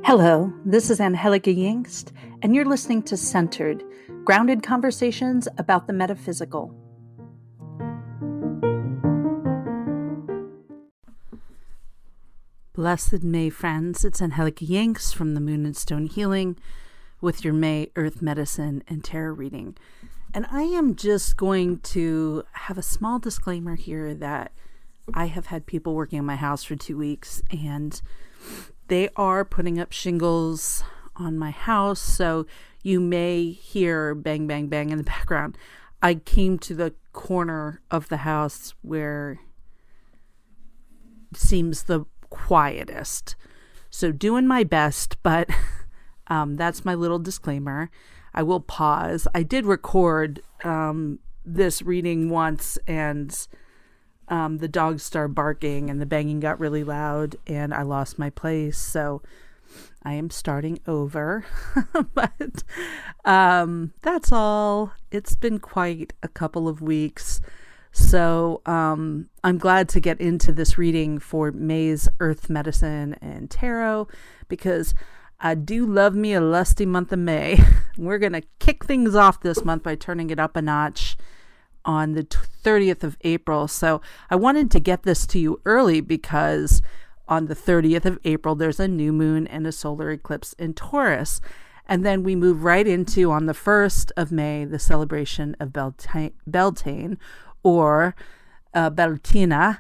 Hello, this is Angie Yingst, and you're listening to Centered, grounded conversations about the metaphysical. Blessed May, friends. It's Angie Yingst from the Moon and Stone Healing with your May Earth Medicine and Tarot reading. And I am just going to have a small disclaimer here that I have had people working in my house for 2 weeks, and they are putting up shingles on my house, so you may hear bang, bang, bang in the background. I came to the corner of the house where it seems the quietest. So doing my best, but that's my little disclaimer. I will pause. I did record this reading once, and the dogs started barking and the banging got really loud and I lost my place. So I am starting over, but that's all. It's been quite a couple of weeks. So I'm glad to get into this reading for May's Earth Medicine and Tarot, because I do love me a lusty month of May. We're going to kick things off this month by turning it up a notch on the 30th of April. So I wanted to get this to you early because on the 30th of April, there's a new moon and a solar eclipse in Taurus. And then we move right into, on the 1st of May, the celebration of Beltane, or Beltina.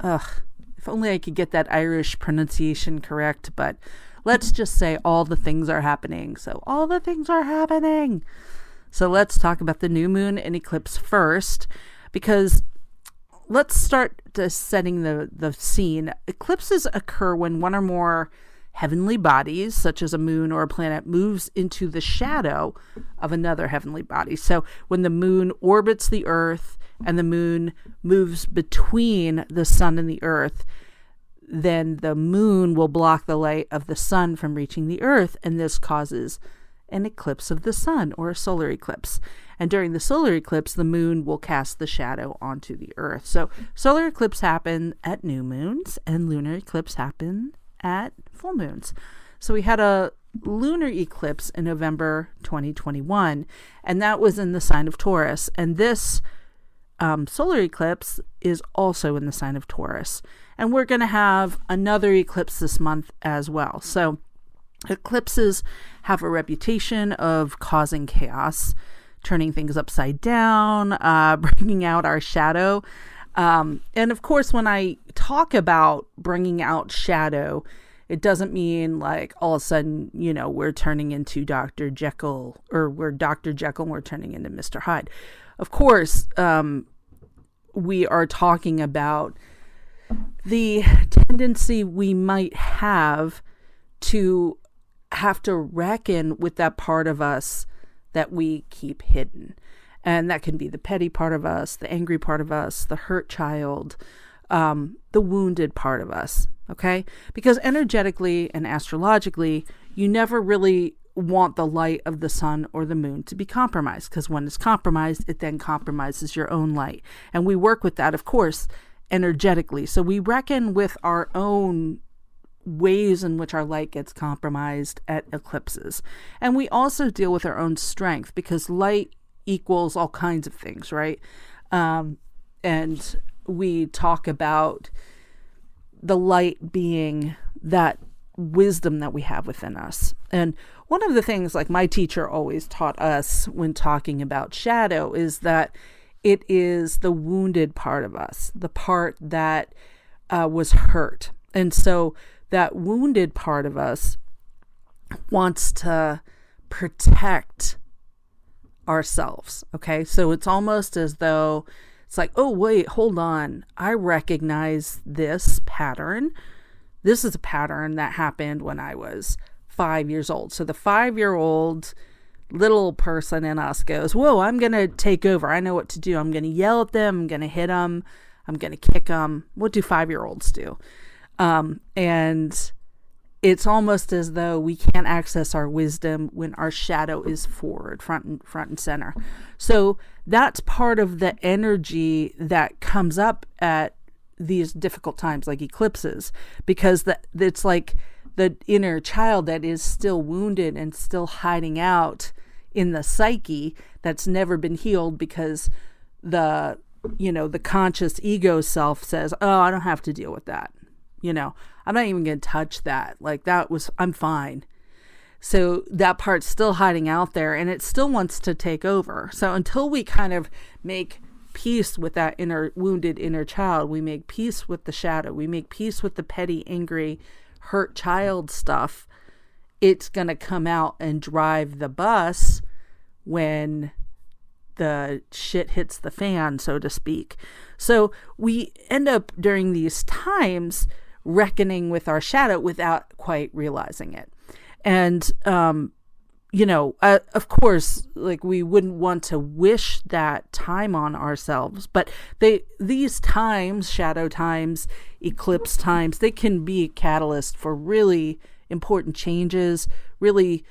Ugh, if only I could get that Irish pronunciation correct, but let's just say all the things are happening. So all the things are happening. So let's talk about the new moon and eclipse first, because let's start setting the scene. Eclipses occur when one or more heavenly bodies, such as a moon or a planet, moves into the shadow of another heavenly body. So when the moon orbits the earth and the moon moves between the sun and the earth, then the moon will block the light of the sun from reaching the earth, and this causes an eclipse of the sun, or a solar eclipse. And during the solar eclipse, the moon will cast the shadow onto the earth. So solar eclipse happen at new moons, and lunar eclipse happen at full moons. So we had a lunar eclipse in November 2021, and that was in the sign of Taurus. And this solar eclipse is also in the sign of Taurus. And we're going to have another eclipse this month as well. So eclipses have a reputation of causing chaos, turning things upside down, bringing out our shadow. And of course, when I talk about bringing out shadow, it doesn't mean like all of a sudden, we're turning into Dr. Jekyll, or we're Dr. Jekyll and we're turning into Mr. Hyde. Of course, we are talking about the tendency we might have to reckon with that part of us that we keep hidden. And that can be the petty part of us, the angry part of us, the hurt child, the wounded part of us. Okay? Because energetically and astrologically, you never really want the light of the sun or the moon to be compromised, because when it's compromised, it then compromises your own light. And we work with that, of course, energetically. So we reckon with our own ways in which our light gets compromised at eclipses. And we also deal with our own strength, because light equals all kinds of things, right? And we talk about the light being that wisdom that we have within us. And one of the things, like my teacher always taught us when talking about shadow, is that it is the wounded part of us, the part that was hurt. And so that wounded part of us wants to protect ourselves. Okay. So it's almost as though it's like, oh, wait, hold on. I recognize this pattern. This is a pattern that happened when I was 5 years old. So the 5-year-old little person in us goes, whoa, I'm going to take over. I know what to do. I'm going to yell at them. I'm going to hit them. I'm going to kick them. What do 5-year-olds do? And it's almost as though we can't access our wisdom when our shadow is forward, front and center. So that's part of the energy that comes up at these difficult times like eclipses, because it's like the inner child that is still wounded and still hiding out in the psyche that's never been healed, because the conscious ego self says, oh, I don't have to deal with that. I'm not even going to touch that. Like I'm fine. So that part's still hiding out there, and it still wants to take over. So until we kind of make peace with that wounded inner child, we make peace with the shadow, we make peace with the petty, angry, hurt child stuff, it's going to come out and drive the bus when the shit hits the fan, so to speak. So we end up during these times reckoning with our shadow without quite realizing it. And, of course, like, we wouldn't want to wish that time on ourselves, but these times, shadow times, eclipse times, they can be a catalyst for really important changes, really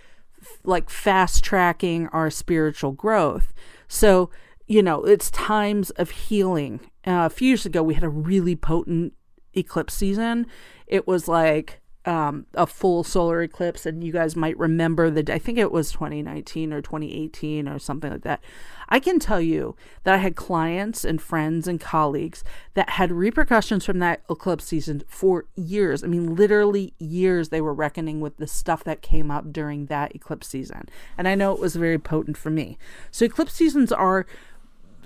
like fast tracking our spiritual growth. So, it's times of healing. A few years ago, we had a really potent eclipse season. It was like a full solar eclipse, and you guys might remember I think it was 2019 or 2018 or something like that. I can tell you that I had clients and friends and colleagues that had repercussions from that eclipse season for years. I mean, literally years. They were reckoning with the stuff that came up during that eclipse season. And I know it was very potent for me. So eclipse seasons are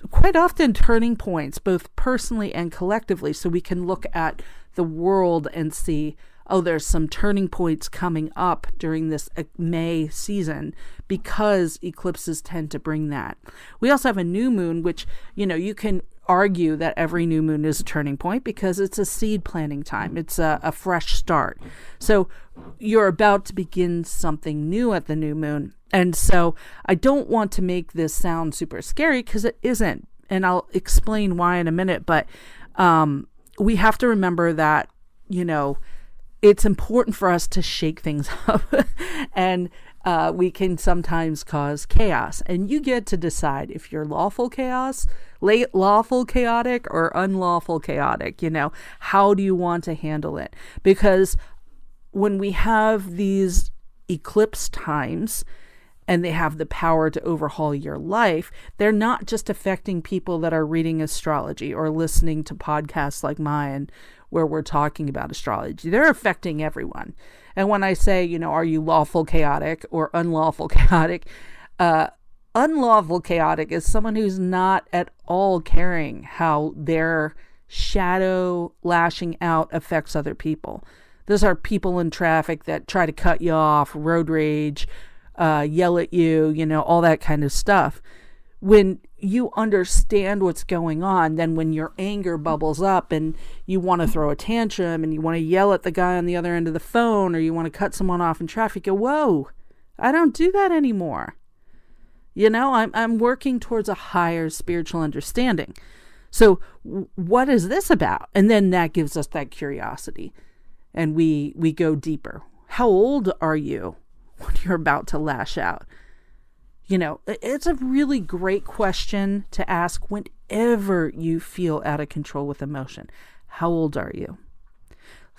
quite often turning points, both personally and collectively. So we can look at the world and see, oh, there's some turning points coming up during this May season, because eclipses tend to bring that. We also have a new moon, which, you can argue that every new moon is a turning point because it's a seed planting time. It's a fresh start. So you're about to begin something new at the new moon. And so I don't want to make this sound super scary, because it isn't. And I'll explain why in a minute. But we have to remember that, it's important for us to shake things up, and we can sometimes cause chaos. And you get to decide if you're lawful chaotic, or unlawful chaotic. How do you want to handle it? Because when we have these eclipse times, and they have the power to overhaul your life, they're not just affecting people that are reading astrology or listening to podcasts like mine where we're talking about astrology. They're affecting everyone. And when I say, are you lawful chaotic or unlawful chaotic? Unlawful chaotic is someone who's not at all caring how their shadow lashing out affects other people. Those are people in traffic that try to cut you off, road rage, yell at you, all that kind of stuff. When you understand what's going on, then when your anger bubbles up and you want to throw a tantrum and you want to yell at the guy on the other end of the phone, or you want to cut someone off in traffic, go, whoa, I don't do that anymore. I'm working towards a higher spiritual understanding. So what is this about? And then that gives us that curiosity, and we go deeper. How old are you when you're about to lash out? It's a really great question to ask whenever you feel out of control with emotion. How old are you?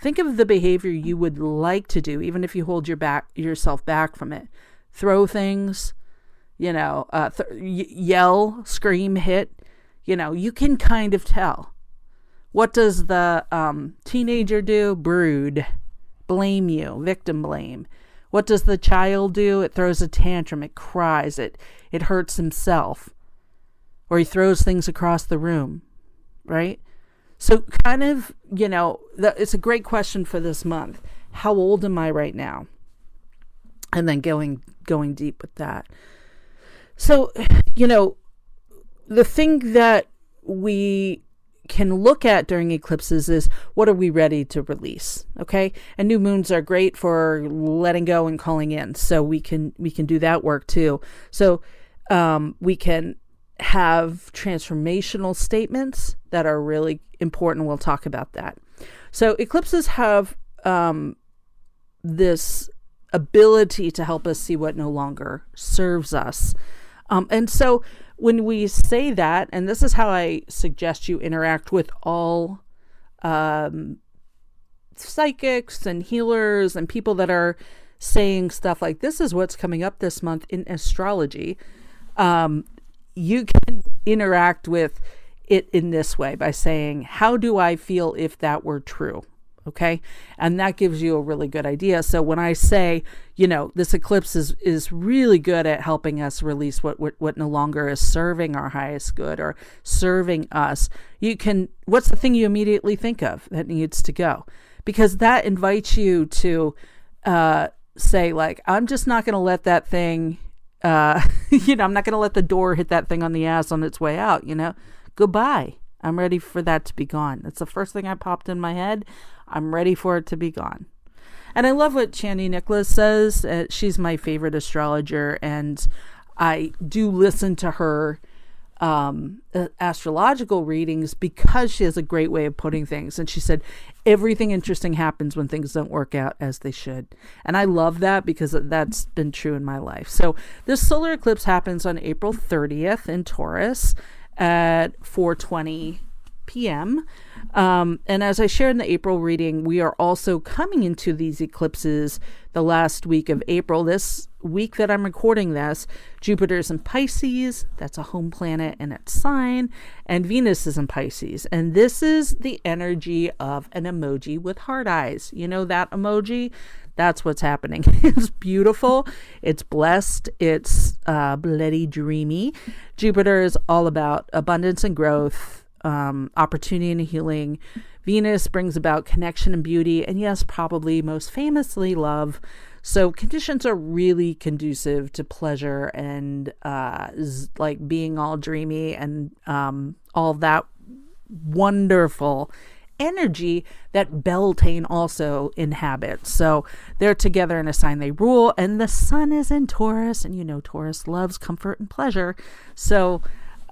Think of the behavior you would like to do, even if you hold yourself back from it. Throw things, yell, scream, hit. You can kind of tell. What does the teenager do? Brood, blame you, victim blame. What does the child do? It throws a tantrum. It cries. It hurts himself. Or he throws things across the room, right? So kind of, it's a great question for this month. How old am I right now? And then going deep with that. So, the thing that we can look at during eclipses is, what are we ready to release? Okay. And new moons are great for letting go and calling in. So we can do that work too. So, we can have transformational statements that are really important. We'll talk about that. So eclipses have, this ability to help us see what no longer serves us. And so when we say that, and this is how I suggest you interact with all psychics and healers and people that are saying stuff like, this is what's coming up this month in astrology, you can interact with it in this way by saying, how do I feel if that were true? Okay. And that gives you a really good idea. So when I say, this eclipse is really good at helping us release what no longer is serving our highest good or serving us, what's the thing you immediately think of that needs to go? Because that invites you to say, like, I'm just not going to let that thing, I'm not going to let the door hit that thing on the ass on its way out, Goodbye. I'm ready for that to be gone. That's the first thing I popped in my head. I'm ready for it to be gone. And I love what Chani Nicholas says. She's my favorite astrologer, and I do listen to her astrological readings because she has a great way of putting things. And she said, everything interesting happens when things don't work out as they should. And I love that because that's been true in my life. So this solar eclipse happens on April 30th in Taurus at 4:20 p.m. And as I shared in the April reading, we are also coming into these eclipses the last week of April. This week that I'm recording this, Jupiter's in Pisces. That's a home planet in its sign. And Venus is in Pisces. And this is the energy of an emoji with heart eyes. You know that emoji? That's what's happening. It's beautiful. It's blessed. It's bloody dreamy. Jupiter is all about abundance and growth, opportunity and healing. Venus brings about connection and beauty. And yes, probably most famously love. So conditions are really conducive to pleasure and like being all dreamy and all that wonderful energy that Beltane also inhabits. So they're together in a sign they rule, and the sun is in Taurus, and Taurus loves comfort and pleasure. So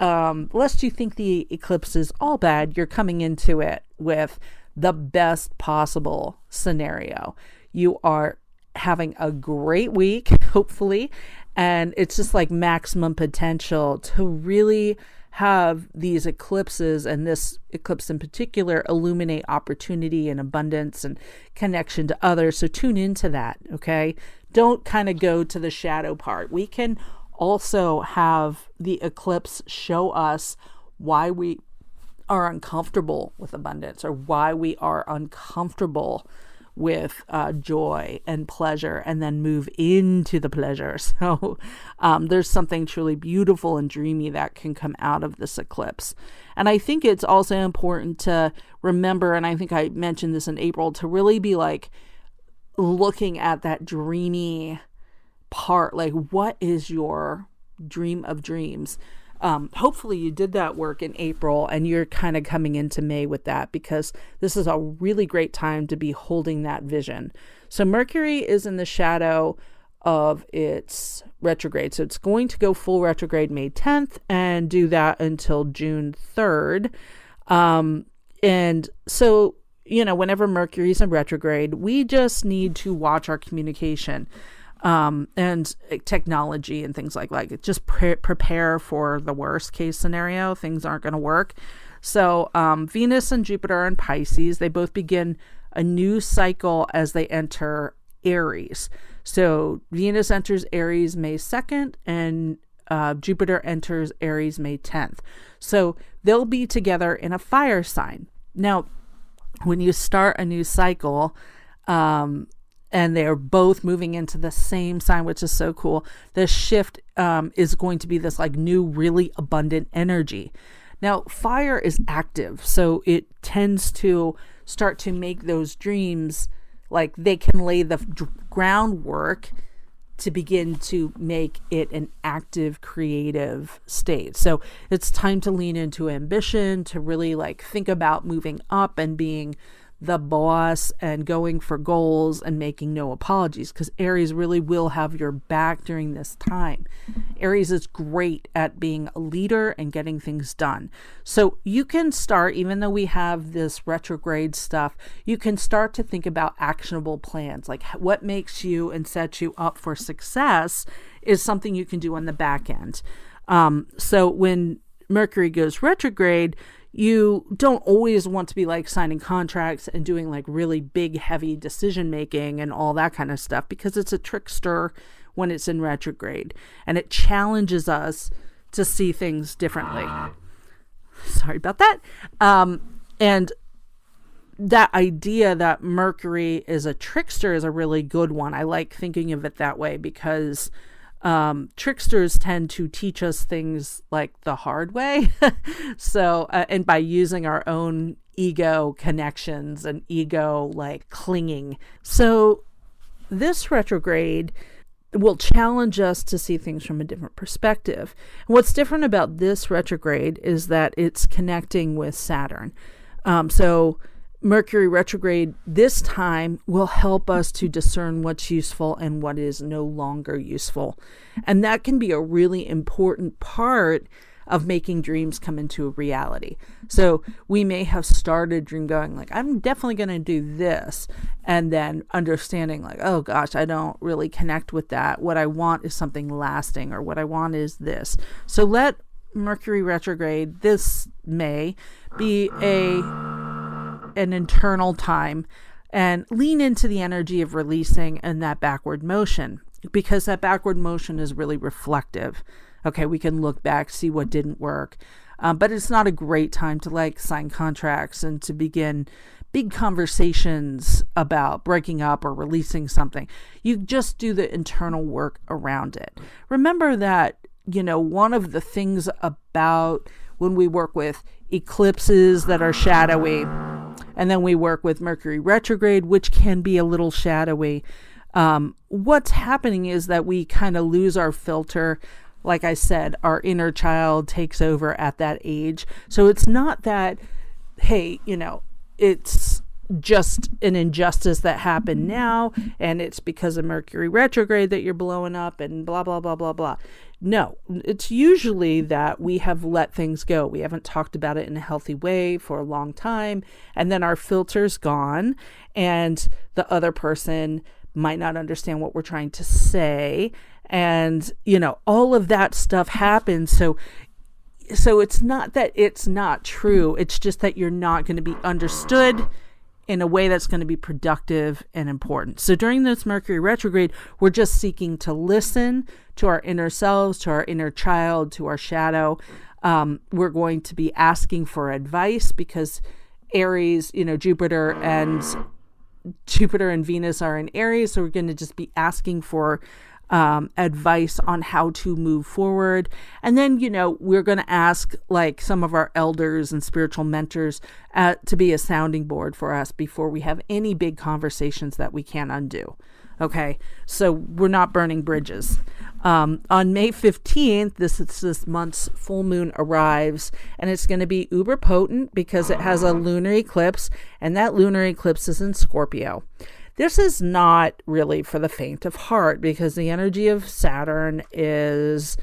lest you think the eclipse is all bad, you're coming into it with the best possible scenario. You are having a great week, hopefully, and it's just like maximum potential to really have these eclipses, and this eclipse in particular, illuminate opportunity and abundance and connection to others. So tune into that, okay? Don't kind of go to the shadow part. We can also have the eclipse show us why we are uncomfortable with abundance, or why we are uncomfortable with joy and pleasure, and then move into the pleasure. So there's something truly beautiful and dreamy that can come out of this eclipse. And I think it's also important to remember, and I think I mentioned this in April, to really be like looking at that dreamy part. Like, what is your dream of dreams? Hopefully you did that work in April, and you're kind of coming into May with that, because this is a really great time to be holding that vision. So Mercury is in the shadow of its retrograde. So it's going to go full retrograde May 10th and do that until June 3rd. And so, whenever Mercury's in retrograde, we just need to watch our communication and technology and things like that. Just prepare for the worst case scenario. Things aren't going to work. So Venus and Jupiter are in Pisces. They both begin a new cycle as they enter Aries. So Venus enters Aries May 2nd, and Jupiter enters Aries May 10th. So they'll be together in a fire sign. Now, when you start a new cycle, and they're both moving into the same sign, which is so cool, the shift is going to be this like new, really abundant energy. Now, fire is active, so it tends to start to make those dreams, like they can lay the groundwork to begin to make it an active, creative state. So it's time to lean into ambition, to really like think about moving up and being the boss and going for goals and making no apologies, because Aries really will have your back during this time. Aries is great at being a leader and getting things done. So you can start, even though we have this retrograde stuff, you can start to think about actionable plans, like what makes you and sets you up for success is something you can do on the back end. So when Mercury goes retrograde, you don't always want to be like signing contracts and doing like really big, heavy decision making and all that kind of stuff, because it's a trickster when it's in retrograde, and it challenges us to see things differently. Sorry about that. And that idea that Mercury is a trickster is a really good one. I like thinking of it that way, because tricksters tend to teach us things like the hard way. So, and by using our own ego connections and ego like clinging. So this retrograde will challenge us to see things from a different perspective. And what's different about this retrograde is that it's connecting with Saturn. So Mercury retrograde this time will help us to discern what's useful and what is no longer useful. And that can be a really important part of making dreams come into reality. So we may have started dream going like, I'm definitely going to do this. And then understanding like, oh gosh, I don't really connect with that. What I want is something lasting, or what I want is this. So let Mercury retrograde this May be an internal time, and lean into the energy of releasing and that backward motion, because that backward motion is really reflective. Okay, we can look back, see what didn't work, but it's not a great time to like sign contracts and to begin big conversations about breaking up or releasing something. You just do the internal work around it. Remember that, one of the things about when we work with eclipses that are shadowy, and then we work with Mercury retrograde, which can be a little shadowy, what's happening is that we kind of lose our filter. Like I said, our inner child takes over at that age. So it's not that, hey, it's just an injustice that happened now, and it's because of Mercury retrograde that you're blowing up and blah, blah, blah, blah, blah. No, it's usually that we have let things go. We haven't talked about it in a healthy way for a long time, and then our filter's gone, and the other person might not understand what we're trying to say. And, all of that stuff happens. So it's not that it's not true. It's just that you're not going to be understood in a way that's going to be productive and important. So during this Mercury retrograde, we're just seeking to listen to our inner selves, to our inner child, to our shadow. We're going to be asking for advice, because Aries, Jupiter and Venus are in Aries. So we're going to just be asking for advice on how to move forward. And then, we're going to ask like some of our elders and spiritual mentors to be a sounding board for us before we have any big conversations that we can't undo. Okay. So we're not burning bridges. On May 15th, this month's full moon arrives, and it's going to be uber potent because it has a lunar eclipse, and that lunar eclipse is in Scorpio. This is not really for the faint of heart, because the energy of Saturn is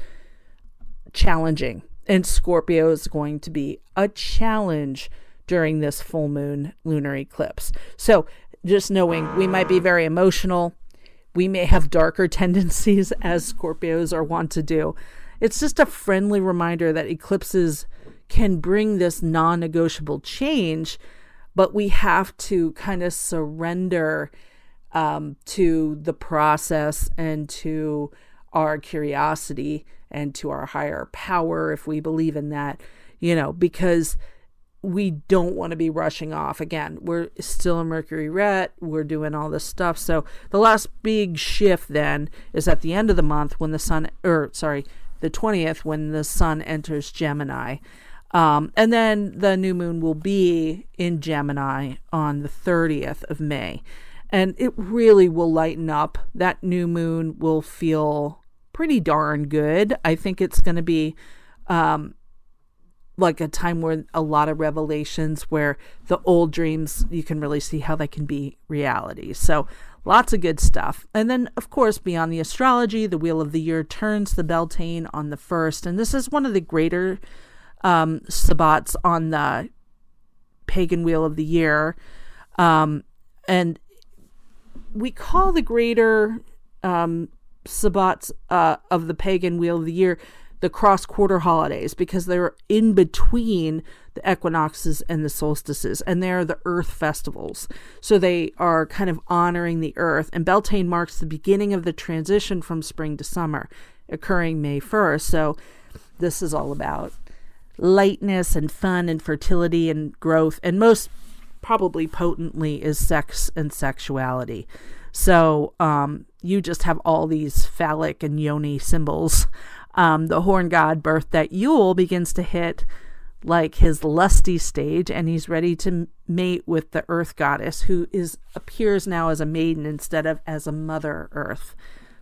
challenging, and Scorpio is going to be a challenge during this full moon lunar eclipse. So just knowing we might be very emotional, we may have darker tendencies as Scorpios are wont to do. It's just a friendly reminder that eclipses can bring this non-negotiable change, but we have to kind of surrender to the process and to our curiosity and to our higher power, if we believe in that, because we don't want to be rushing off. Again, we're still in Mercury ret, we're doing all this stuff. So the last big shift then is at the end of the month when the 20th, when the sun enters Gemini. And then the new moon will be in Gemini on the 30th of May. And it really will lighten up. That new moon will feel pretty darn good. I think it's going to be like a time where a lot of revelations, where the old dreams, you can really see how they can be reality. So lots of good stuff. And then, of course, beyond the astrology, the Wheel of the Year turns the Beltane on the 1st. And this is one of the greater sabbats on the pagan Wheel of the Year. And we call the greater sabbats of the pagan Wheel of the Year the cross-quarter holidays, because they're in between the equinoxes and the solstices, and they're the earth festivals. So they are kind of honoring the earth, and Beltane marks the beginning of the transition from spring to summer, occurring May 1st. So this is all about lightness and fun and fertility and growth, and most probably potently is sex and sexuality. So you just have all these phallic and yoni symbols. The horn god birthed at Yule begins to hit like his lusty stage, and he's ready to mate with the earth goddess, who appears now as a maiden instead of as a mother earth.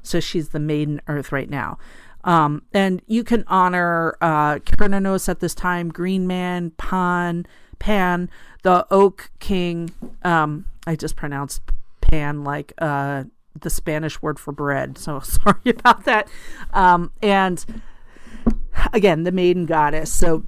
So she's the maiden earth right now. And you can honor Cernunnos at this time, Green Man, Pan, the Oak King. I just pronounced Pan like the Spanish word for bread, so sorry about that. And again, the maiden goddess. So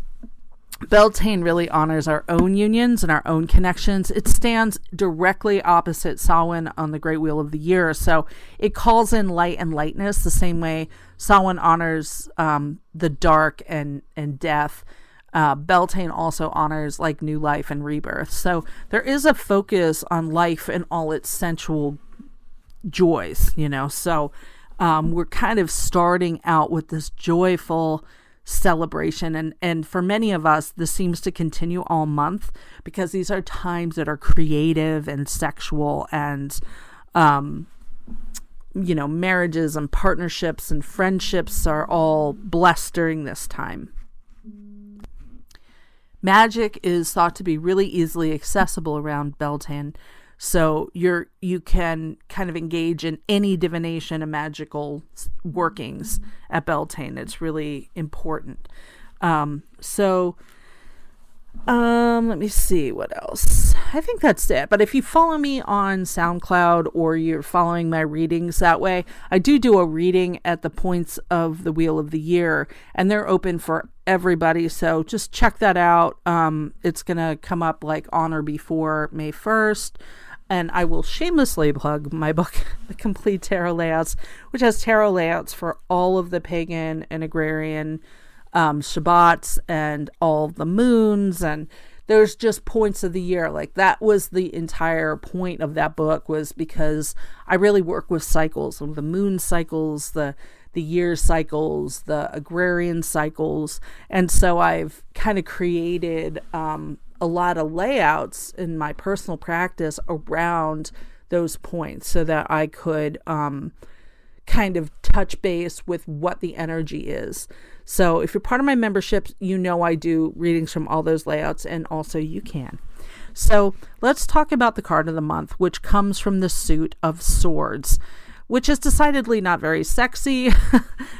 Beltane really honors our own unions and our own connections. It stands directly opposite Samhain on the Great Wheel of the Year. So it calls in light and lightness the same way Samhain honors the dark and death. Beltane also honors like new life and rebirth. So there is a focus on life and all its sensual joys, So we're kind of starting out with this joyful celebration, and for many of us this seems to continue all month, because these are times that are creative and sexual, and marriages and partnerships and friendships are all blessed during this time. Magic is thought to be really easily accessible around Beltane, so you can kind of engage in any divination and magical workings at Beltane. It's really important. Let me see what else. I think that's it. But if you follow me on SoundCloud, or you're following my readings that way, I do a reading at the points of the Wheel of the Year, and they're open for everybody. So just check that out. It's going to come up like on or before May 1st. And I will shamelessly plug my book, The Complete Tarot Layouts, which has tarot layouts for all of the pagan and agrarian Shabbats and all the moons, and there's just points of the year. Like, that was the entire point of that book, was because I really work with cycles, of the moon cycles, the year cycles, the agrarian cycles, and so I've kind of created a lot of layouts in my personal practice around those points, so that I could kind of touch base with what the energy is. So if you're part of my membership, I do readings from all those layouts, and also you can. So let's talk about the card of the month, which comes from the suit of swords, which is decidedly not very sexy.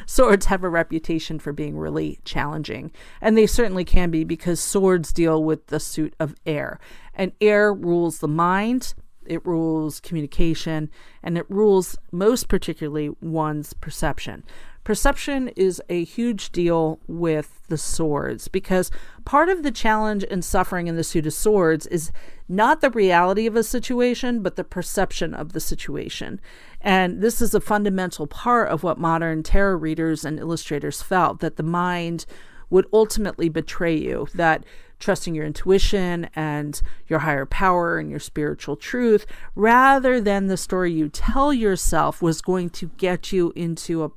Swords have a reputation for being really challenging, and they certainly can be, because swords deal with the suit of air, and air rules the mind, it rules communication, and it rules most particularly one's perception. Perception is a huge deal with the swords, because part of the challenge and suffering in the suit of swords is not the reality of a situation, but the perception of the situation. And this is a fundamental part of what modern tarot readers and illustrators felt, that the mind would ultimately betray you, that trusting your intuition and your higher power and your spiritual truth, rather than the story you tell yourself, was going to get you into a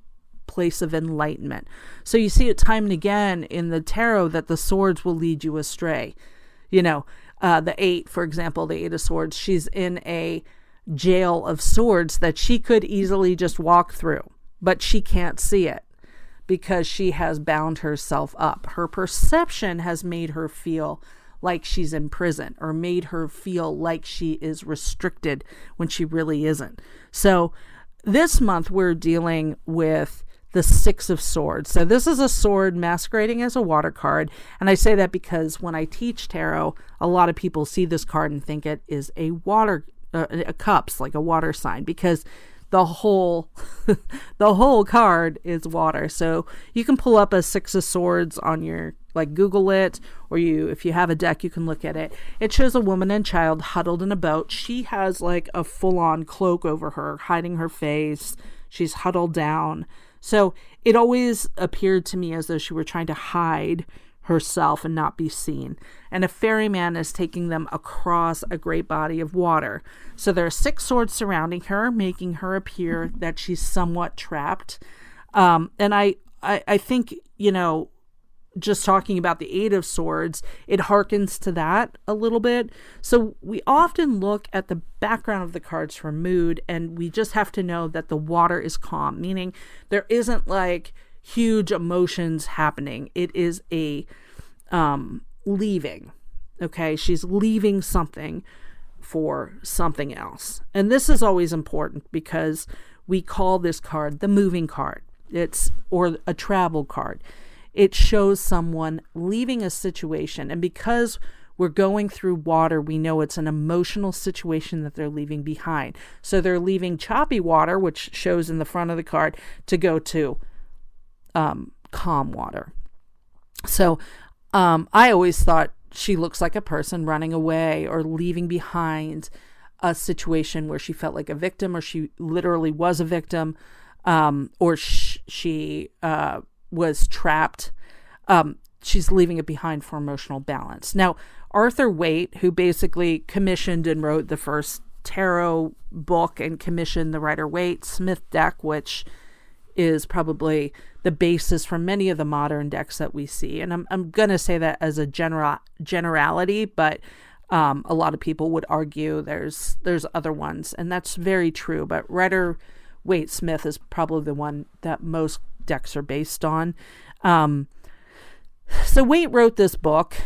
place of enlightenment. So you see it time and again in the tarot that the swords will lead you astray. The 8, for example, the 8 of swords, she's in a jail of swords that she could easily just walk through, but she can't see it because she has bound herself up. Her perception has made her feel like she's in prison, or made her feel like she is restricted when she really isn't. So this month we're dealing with the 6 of swords. So this is a sword masquerading as a water card. And I say that because when I teach tarot, a lot of people see this card and think it is a cups, like a water sign, because the whole card is water. So you can pull up a 6 of swords on your, Google it, or if you have a deck, you can look at it. It shows a woman and child huddled in a boat. She has a full-on cloak over her, hiding her face. She's huddled down. So it always appeared to me as though she were trying to hide herself and not be seen. And a ferryman is taking them across a great body of water. So there are 6 swords surrounding her, making her appear that she's somewhat trapped. And I think, just talking about the 8 of Swords, it harkens to that a little bit. So we often look at the background of the cards for mood, and we just have to know that the water is calm, meaning there isn't like huge emotions happening. It is a leaving. Okay, she's leaving something for something else. And this is always important because we call this card the moving card. Or a travel card. It shows someone leaving a situation. And because we're going through water, we know it's an emotional situation that they're leaving behind. So they're leaving choppy water, which shows in the front of the card, to go to calm water. So I always thought she looks like a person running away or leaving behind a situation where she felt like a victim, or she literally was a victim, or she was trapped. She's leaving it behind for emotional balance. Now, Arthur Waite, who basically commissioned and wrote the first tarot book and commissioned the Rider-Waite-Smith deck, which is probably the basis for many of the modern decks that we see. And I'm going to say that as a generality, but a lot of people would argue there's other ones, and that's very true. But Rider-Waite-Smith is probably the one that most decks are based on. So Waite wrote this book,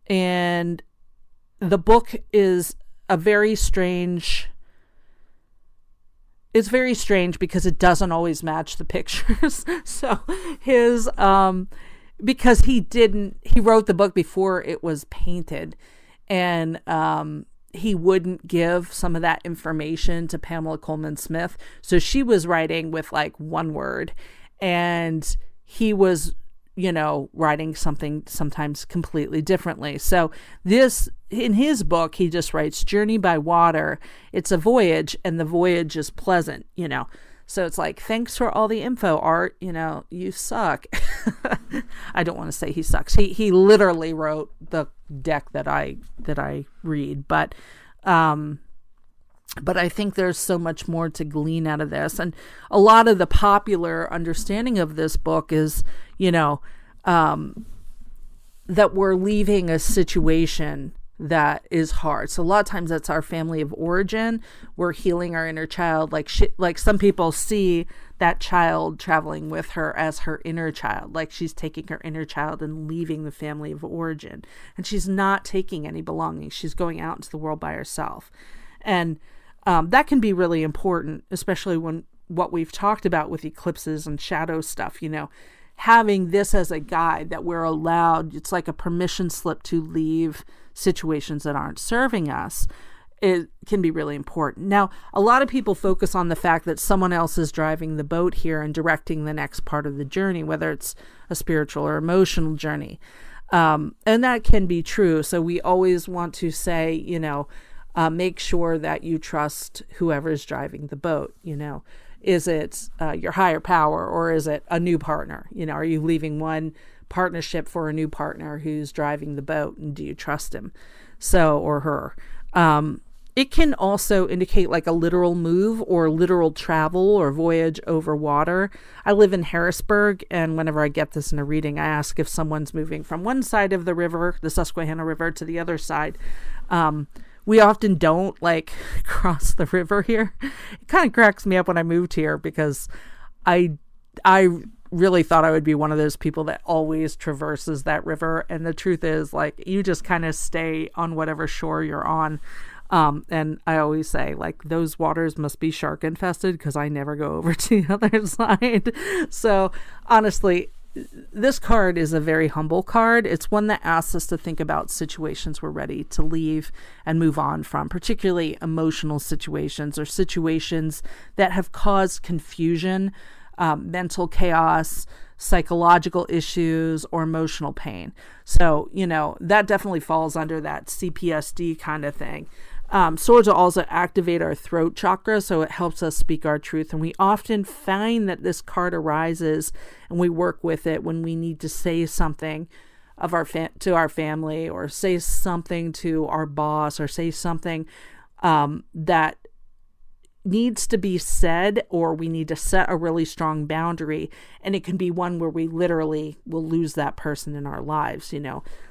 and the book is very strange because it doesn't always match the pictures. So because he wrote the book before it was painted, and he wouldn't give some of that information to Pamela Coleman Smith. So she was writing with like one word, and he was, writing something sometimes completely differently. So in his book, he just writes journey by water. It's a voyage, and the voyage is pleasant, So it's like, thanks for all the info, Art. You suck. I don't want to say he sucks. He literally wrote the deck that I read, but I think there's so much more to glean out of this. And a lot of the popular understanding of this book is, that we're leaving a situation that is hard. So a lot of times that's our family of origin. We're healing our inner child. Like some people see that child traveling with her as her inner child. Like she's taking her inner child and leaving the family of origin. And she's not taking any belongings. She's going out into the world by herself. And that can be really important, especially when what we've talked about with eclipses and shadow stuff, having this as a guide that we're allowed, it's like a permission slip to leave situations that aren't serving us. It can be really important. Now, a lot of people focus on the fact that someone else is driving the boat here and directing the next part of the journey, whether it's a spiritual or emotional journey. And that can be true. So we always want to say, make sure that you trust whoever's driving the boat. Is it your higher power, or is it a new partner? Are you leaving one partnership for a new partner who's driving the boat, and do you trust him? Or her. It can also indicate like a literal move or literal travel or voyage over water. I live in Harrisburg, and whenever I get this in a reading, I ask if someone's moving from one side of the river, the Susquehanna River, to the other side. We often don't cross the river here. It kind of cracks me up when I moved here, because I really thought I would be one of those people that always traverses that river. And the truth is, you just kind of stay on whatever shore you're on. And I always say, those waters must be shark infested, because I never go over to the other side. So honestly, this card is a very humble card. It's one that asks us to think about situations we're ready to leave and move on from, particularly emotional situations or situations that have caused confusion, mental chaos, psychological issues, or emotional pain. So, that definitely falls under that CPSD kind of thing. Swords will also activate our throat chakra, so it helps us speak our truth. And we often find that this card arises and we work with it when we need to say something of to our family, or say something to our boss, or say something that needs to be said, or we need to set a really strong boundary. And it can be one where we literally will lose that person in our lives,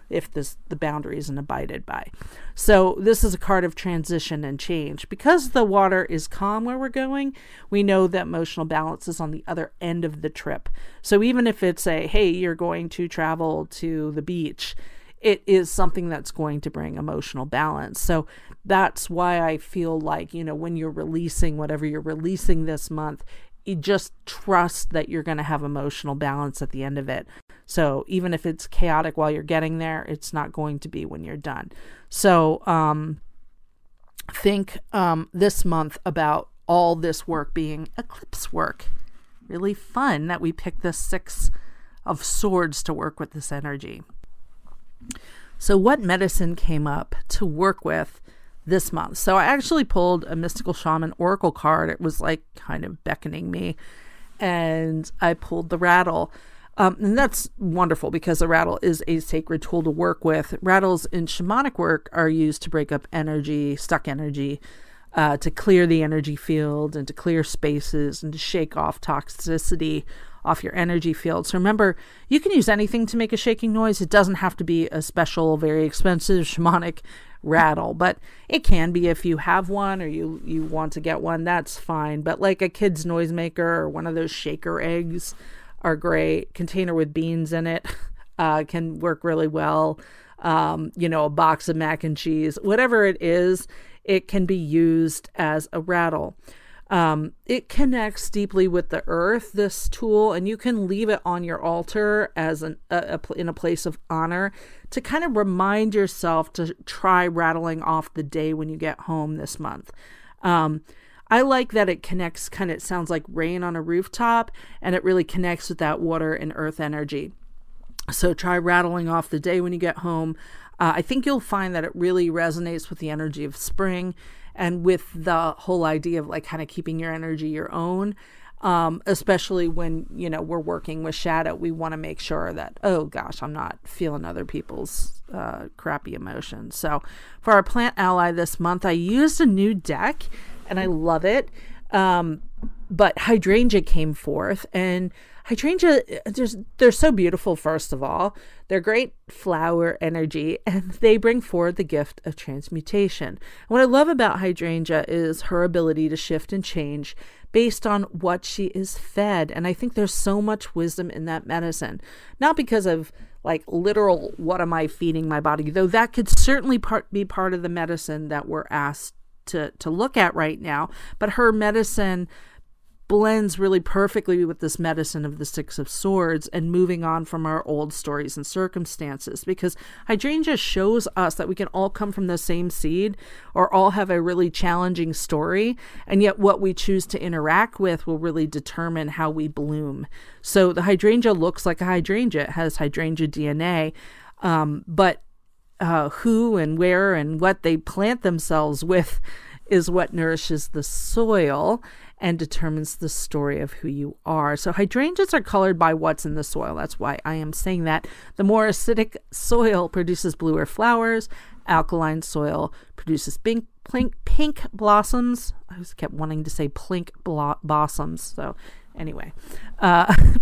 if the boundary isn't abided by. So this is a card of transition and change. Because the water is calm where we're going, we know that emotional balance is on the other end of the trip. So even if it's hey, you're going to travel to the beach, it is something that's going to bring emotional balance. So that's why I feel like, when you're releasing whatever you're releasing this month, you just trust that you're going to have emotional balance at the end of it. So even if it's chaotic while you're getting there, it's not going to be when you're done. So think this month about all this work being eclipse work. Really fun that we picked the 6 of Swords to work with this energy. So what medicine came up to work with this month? So I actually pulled a Mystical Shaman Oracle card. It was like kind of beckoning me, and I pulled the rattle. And that's wonderful because the rattle is a sacred tool to work with. Rattles in shamanic work are used to break up energy, stuck energy, to clear the energy field and to clear spaces and to shake off toxicity off your energy field. So remember, you can use anything to make a shaking noise. It doesn't have to be a special, very expensive shamanic rattle, but it can be if you have one or you want to get one, that's fine. But like a kid's noisemaker or one of those shaker eggs are great. Container with beans in it can work really well. A box of mac and cheese, whatever it is, it can be used as a rattle. It connects deeply with the earth, this tool, and you can leave it on your altar as in a place of honor to kind of remind yourself to try rattling off the day when you get home this month. I like that it connects, it sounds like rain on a rooftop, and it really connects with that water and earth energy. So try rattling off the day when you get home. I think you'll find that it really resonates with the energy of spring and with the whole idea of kind of keeping your energy your own, especially when, we're working with shadow. We want to make sure that, oh gosh, I'm not feeling other people's crappy emotions. So for our plant ally this month, I used a new deck and I love it. But hydrangea came forth, and hydrangea, they're so beautiful. First of all, they're great flower energy, and they bring forward the gift of transmutation. And what I love about hydrangea is her ability to shift and change based on what she is fed. And I think there's so much wisdom in that medicine, not because of literal, what am I feeding my body, though that could certainly be part of the medicine that we're asked to look at right now. But her medicine blends really perfectly with this medicine of the 6 of Swords and moving on from our old stories and circumstances, because hydrangea shows us that we can all come from the same seed or all have a really challenging story, and yet what we choose to interact with will really determine how we bloom. So the hydrangea looks like a hydrangea. It has hydrangea DNA, but who and where and what they plant themselves with is what nourishes the soil and determines the story of who you are. So hydrangeas are colored by what's in the soil. That's why I am saying that. The more acidic soil produces bluer flowers. Alkaline soil produces pink blossoms. I just kept wanting to say plink blossoms. So anyway,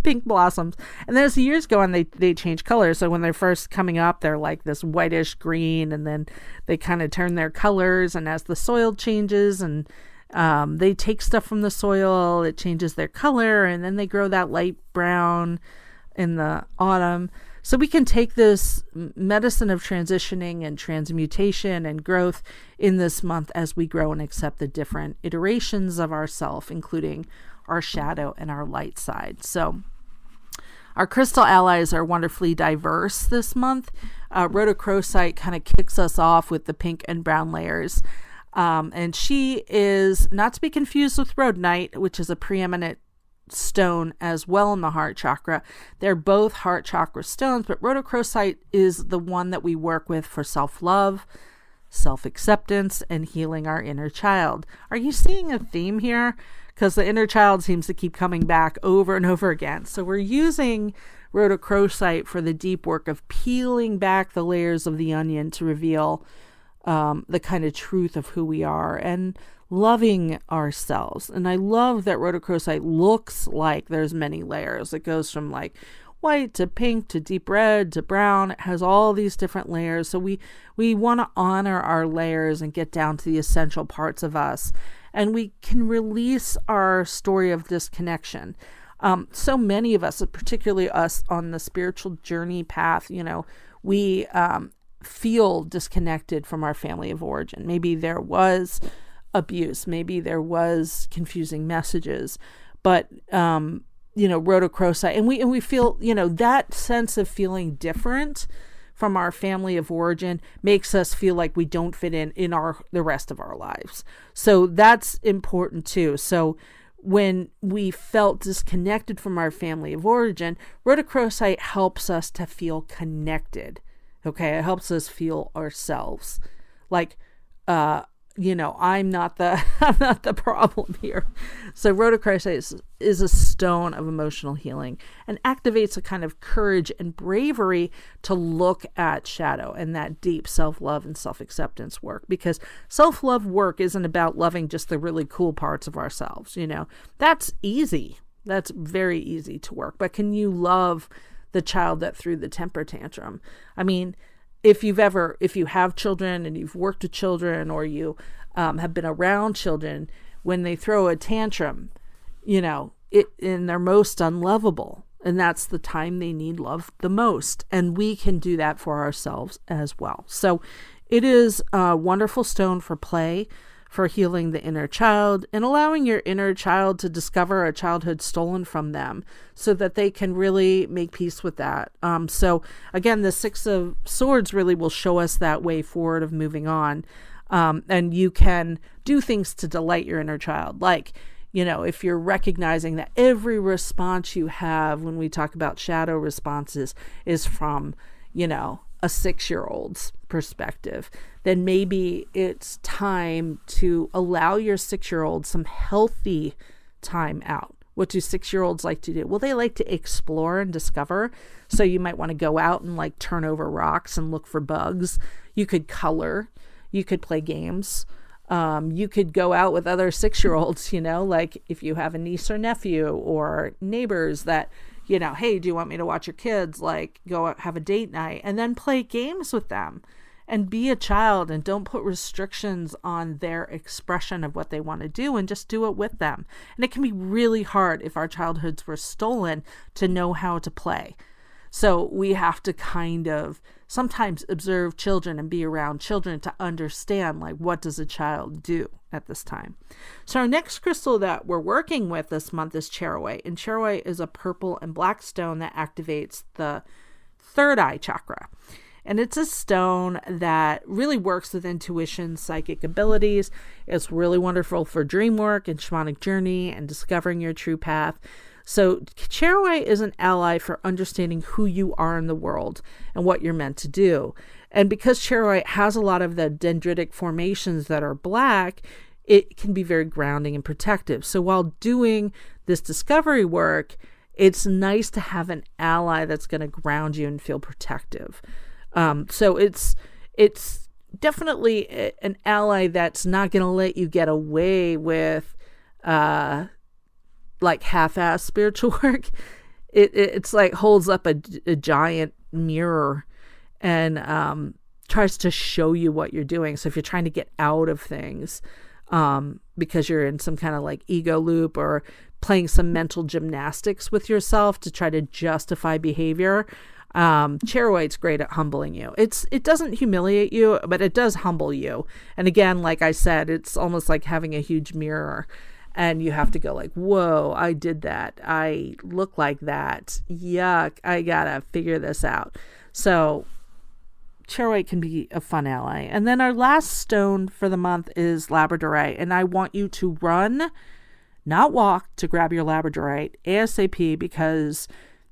pink blossoms. And then as the years go on, they change colors. So when they're first coming up, they're like this whitish green, and then they kind of turn their colors. And as the soil changes and they take stuff from the soil, it changes their color, and then they grow that light brown in the autumn. So we can take this medicine of transitioning and transmutation and growth in this month as we grow and accept the different iterations of ourself, including our shadow and our light side. So our crystal allies are wonderfully diverse this month. Rhodochrosite kind of kicks us off with the pink and brown layers. And she is not to be confused with rhodonite, which is a preeminent stone as well in the heart chakra. They're both heart chakra stones, but rhodochrosite is the one that we work with for self-love, self-acceptance, and healing our inner child. Are you seeing a theme here? Because the inner child seems to keep coming back over and over again. So we're using rhodochrosite for the deep work of peeling back the layers of the onion to reveal the kind of truth of who we are and loving ourselves. And I love that rhodochrosite looks like there's many layers. It goes from like white to pink to deep red to brown. It has all these different layers. So we want to honor our layers and get down to the essential parts of us. And we can release our story of disconnection. So many of us, particularly us on the spiritual journey path, we feel disconnected from our family of origin. Maybe there was abuse. Maybe there was confusing messages. But rhodochrosite, and we feel, that sense of feeling different from our family of origin makes us feel like we don't fit in the rest of our lives. So that's important too. So when we felt disconnected from our family of origin, rhodochrosite helps us to feel connected. Okay, it helps us feel ourselves. Like, I'm not the problem here. So rhodochrosite is a stone of emotional healing and activates a kind of courage and bravery to look at shadow and that deep self-love and self-acceptance work, because self-love work isn't about loving just the really cool parts of ourselves. That's easy. That's very easy to work. But can you love the child that threw the temper tantrum? I mean, if you have children and you've worked with children, or you have been around children, when they throw a tantrum, and they're most unlovable, and that's the time they need love the most. And we can do that for ourselves as well. So it is a wonderful stone for play, for healing the inner child and allowing your inner child to discover a childhood stolen from them so that they can really make peace with that. So again, the Six of Swords really will show us that way forward of moving on. And you can do things to delight your inner child. Like, if you're recognizing that every response you have when we talk about shadow responses is from, a 6-year-old's perspective, then maybe it's time to allow your 6-year-old some healthy time out. What do 6-year-olds like to do? Well, they like to explore and discover. So you might want to go out and like turn over rocks and look for bugs. You could color. You could play games. You could go out with other 6-year-olds, like if you have a niece or nephew or neighbors that, hey, do you want me to watch your kids? Like, go out, have a date night, and then play games with them and be a child, and don't put restrictions on their expression of what they want to do, and just do it with them. And it can be really hard if our childhoods were stolen to know how to play. So we have to kind of sometimes observe children and be around children to understand, like, what does a child do at this time. So our next crystal that we're working with this month is charoite. And charoite is a purple and black stone that activates the third eye chakra. And it's a stone that really works with intuition, psychic abilities. It's really wonderful for dream work and shamanic journey and discovering your true path. So charoite is an ally for understanding who you are in the world and what you're meant to do. And because charoite has a lot of the dendritic formations that are black, it can be very grounding and protective. So while doing this discovery work, it's nice to have an ally that's going to ground you and feel protective. So it's definitely an ally that's not going to let you get away with like half-ass spiritual work. It's like holds up a giant mirror and tries to show you what you're doing. So if you're trying to get out of things because you're in some kind of like ego loop or playing some mental gymnastics with yourself to try to justify behavior, charoite's great at humbling you. It doesn't humiliate you, but it does humble you. And again, like I said, it's almost like having a huge mirror. And you have to go like, whoa, I did that. I look like that. Yuck. I gotta figure this out. So charoite can be a fun ally. And then our last stone for the month is labradorite. And I want you to run, not walk, to grab your labradorite ASAP, because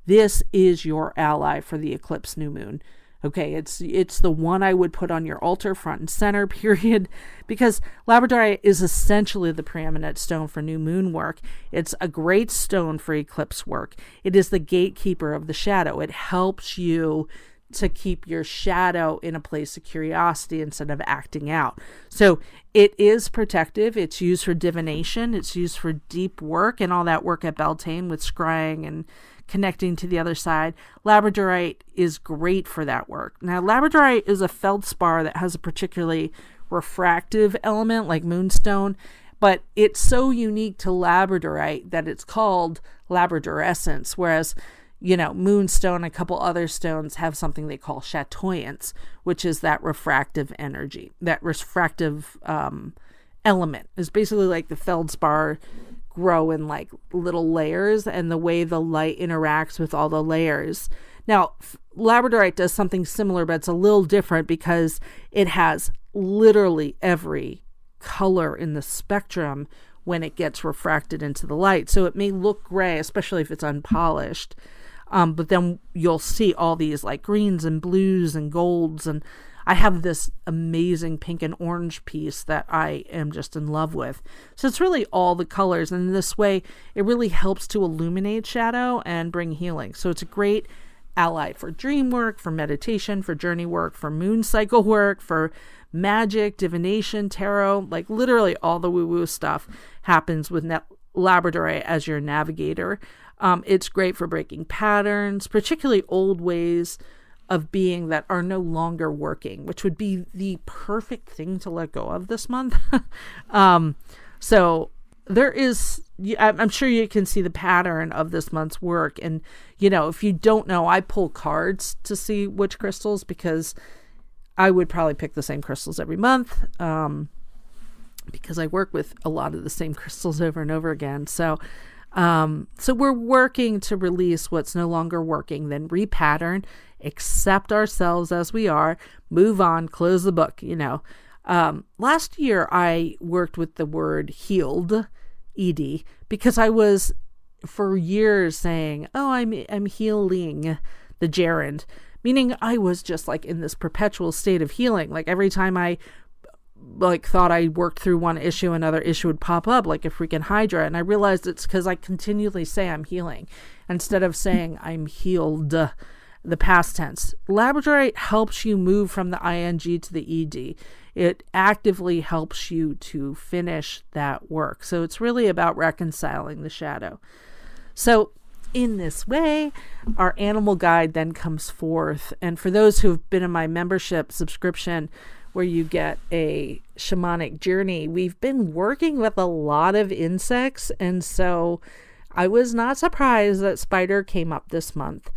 this is your ally for the eclipse new moon. Okay, it's the one I would put on your altar, front and center, period, because labradorite is essentially the preeminent stone for new moon work. It's a great stone for eclipse work. It is the gatekeeper of the shadow. It helps you to keep your shadow in a place of curiosity instead of acting out. So it is protective. It's used for divination. It's used for deep work and all that work at Beltane with scrying and connecting to the other side. Labradorite is great for that work. Now, labradorite is a feldspar that has a particularly refractive element like moonstone, but it's so unique to labradorite that it's called labradorescence, whereas moonstone and a couple other stones have something they call chatoyance, which is that refractive energy. That refractive element is basically like the feldspar grow in like little layers, and the way the light interacts with all the layers. Now, labradorite does something similar, but it's a little different because it has literally every color in the spectrum when it gets refracted into the light. So it may look gray, especially if it's unpolished. But then you'll see all these like greens and blues and golds. And I have this amazing pink and orange piece that I am just in love with. So it's really all the colors. And in this way, it really helps to illuminate shadow and bring healing. So it's a great ally for dream work, for meditation, for journey work, for moon cycle work, for magic, divination, tarot. Like literally all the woo-woo stuff happens with labradorite as your navigator. It's great for breaking patterns, particularly old ways of being that are no longer working, which would be the perfect thing to let go of this month. So there is, I'm sure you can see the pattern of this month's work. And, if you don't know, I pull cards to see which crystals, because I would probably pick the same crystals every month, because I work with a lot of the same crystals over and over again. So we're working to release what's no longer working, then repattern, accept ourselves as we are, move on, close the book. Last year I worked with the word healed, ED, because I was for years saying, I'm healing the gerund, meaning I was just like in this perpetual state of healing. Like every time I thought I worked through one issue, another issue would pop up like a freaking Hydra. And I realized it's because I continually say I'm healing instead of saying I'm healed, the past tense. Labradorite helps you move from the ing to the ed. It actively helps you to finish that work. So it's really about reconciling the shadow. So in this way, our animal guide then comes forth. And for those who've been in my membership subscription, where you get a shamanic journey, we've been working with a lot of insects. And so I was not surprised that spider came up this month.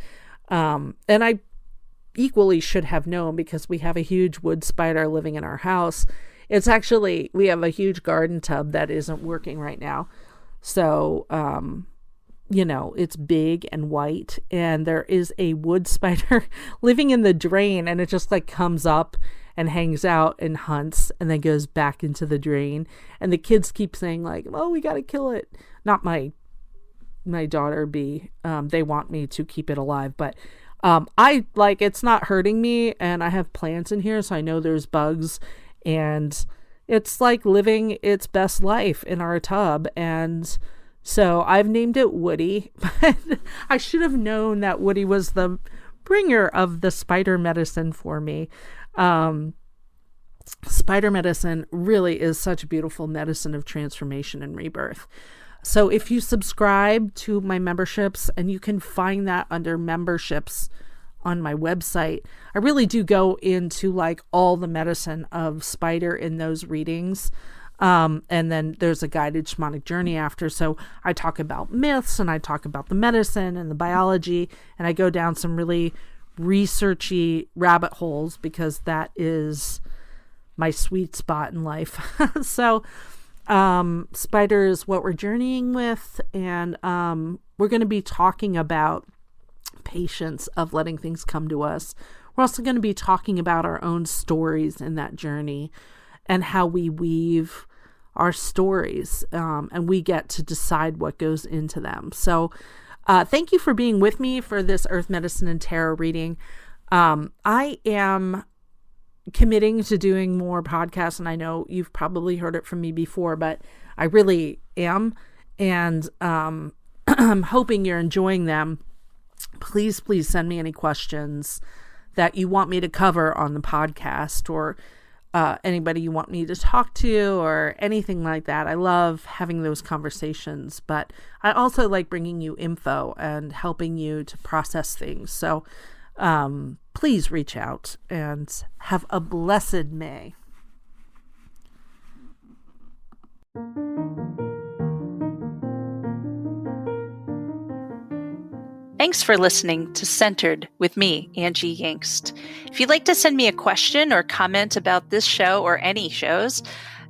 And I equally should have known, because we have a huge wood spider living in our house. It's actually, we have a huge garden tub that isn't working right now. So, it's big and white, and there is a wood spider living in the drain, and it just like comes up and hangs out and hunts and then goes back into the drain. And the kids keep saying like, oh, we got to kill it. Not my daughter B. They want me to keep it alive, but I like, it's not hurting me, and I have plants in here, so I know there's bugs, and it's like living its best life in our tub. And so I've named it Woody, but I should have known that Woody was the bringer of the spider medicine for me. Spider medicine really is such a beautiful medicine of transformation and rebirth. So if you subscribe to my memberships, and you can find that under memberships on my website, I really do go into like all the medicine of spider in those readings. And then there's a guided shamanic journey after. So I talk about myths, and I talk about the medicine and the biology, and I go down some really researchy rabbit holes, because that is my sweet spot in life. So spider is what we're journeying with, and we're going to be talking about patience of letting things come to us. We're also going to be talking about our own stories in that journey, and how we weave our stories, and we get to decide what goes into them. So thank you for being with me for this Earth Medicine and Tarot reading. I am committing to doing more podcasts, and I know you've probably heard it from me before, but I really am. And I'm hoping you're enjoying them. Please send me any questions that you want me to cover on the podcast, or anybody you want me to talk to, or anything like that. I love having those conversations, but I also like bringing you info and helping you to process things. So please reach out and have a blessed May. Thanks for listening to Centered with me, Angie Yingst. If you'd like to send me a question or comment about this show or any shows,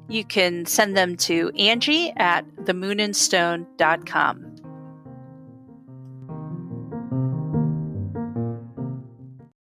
you can send them to Angie@themoonandstone.com.